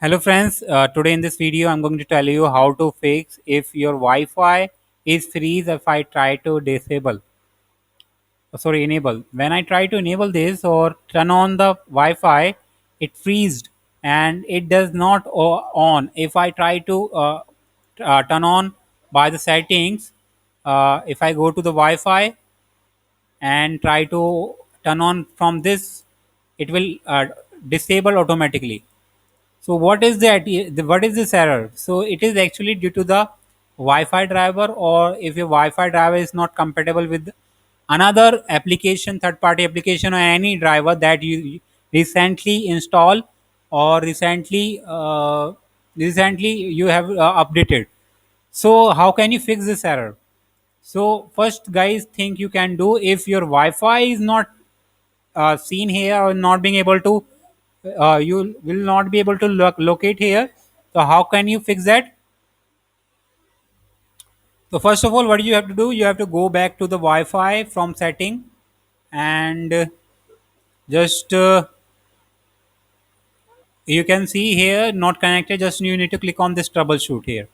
Hello friends, today in this video I'm going to tell you how to fix if your Wi-Fi is freeze if I try to enable. When I try to enable this or turn on the Wi-Fi, it freezed and it does not on. If I try to turn on by the settings, if I go to the Wi-Fi and try to turn on from this, it will disable automatically. So what is this error? So it is actually due to the Wi-Fi driver, or if your Wi-Fi driver is not compatible with another application, third-party application, or any driver that you recently installed or recently you have updated. So how can you fix this error? So first, guys, think you can do if your Wi-Fi is not seen here or not being able to you will not be able to locate here. So how can you fix that? So first of all, what you have to do, you have to go back to the Wi-Fi from setting and just you can see here not connected, just you need to click on this troubleshoot here.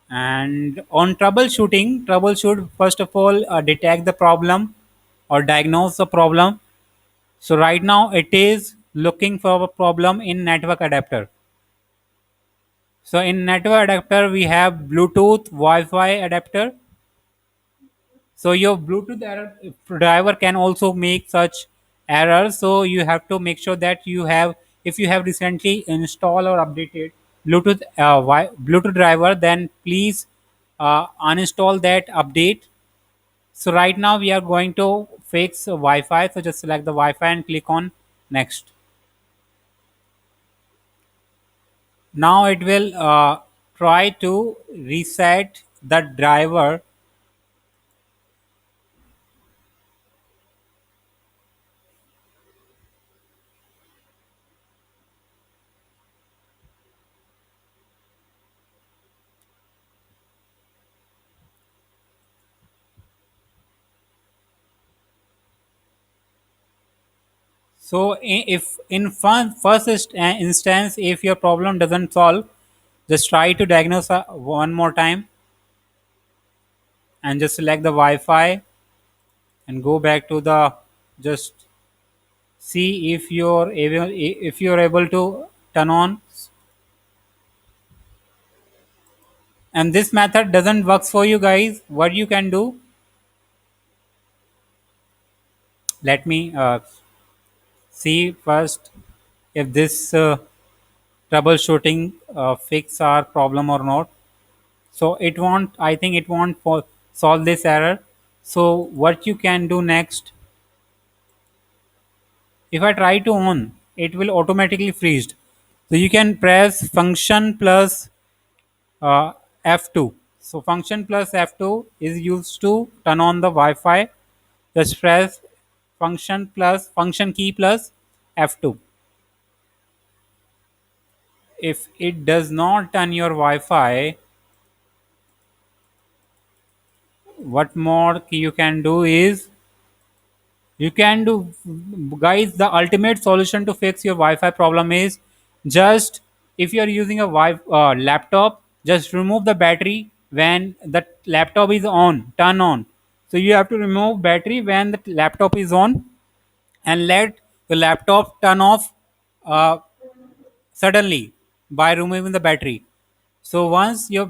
And on troubleshoot first of all, detect the problem or diagnose the problem. So right now it is looking for a problem in network adapter. So in network adapter, we have Bluetooth, Wi-Fi adapter. So your Bluetooth error driver can also make such errors. So you have to make sure that if you have recently installed or updated Bluetooth driver, then please uninstall that update. So right now we are going to fix Wi-Fi. So just select the Wi-Fi and click on next. Now it will try to reset the driver. So if in instance, if your problem doesn't solve, just try to diagnose one more time and just select the Wi-Fi and go back to the just see if you're able to turn on. And this method doesn't work for you guys, what you can do, let me see first if this troubleshooting fix our problem or not. So it won't, I think it won't solve this error. So what you can do next, if I try to on, it will automatically freeze. So you can press function plus F2. So function plus F2 is used to turn on the Wi-Fi. Just press function key plus F2. If it does not turn your Wi-Fi, what more you can do is, you can do, guys, the ultimate solution to fix your Wi-Fi problem is just, if you are using a laptop, just remove the battery when the laptop is on, turn on. So you have to remove battery when the laptop is on and let the laptop turn off uh, suddenly by removing the battery. So once your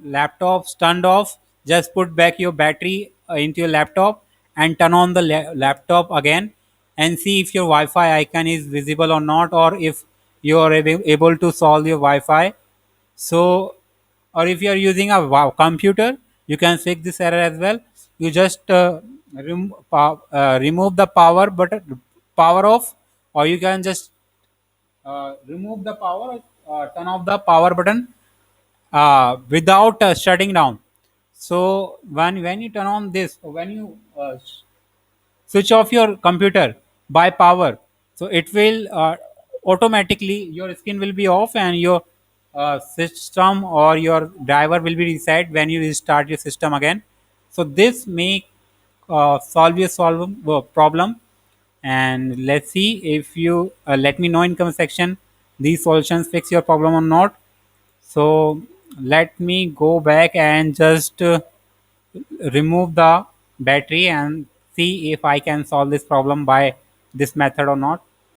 laptop's turned off, just put back your battery into your laptop and turn on the laptop again and see if your Wi-Fi icon is visible or not, or if you are able to solve your Wi-Fi. So, or if you are using a computer, you can fix this error as well. You just remove the power button, power off, or you can just remove the power, turn off the power button without shutting down. So when you turn on this, when you switch off your computer by power, so it will automatically, your screen will be off and your system or your driver will be reset when you restart your system again. So this may solve your problem. And let's see, if you let me know in comment section these solutions fix your problem or not. So let me go back and just remove the battery and see if I can solve this problem by this method or not.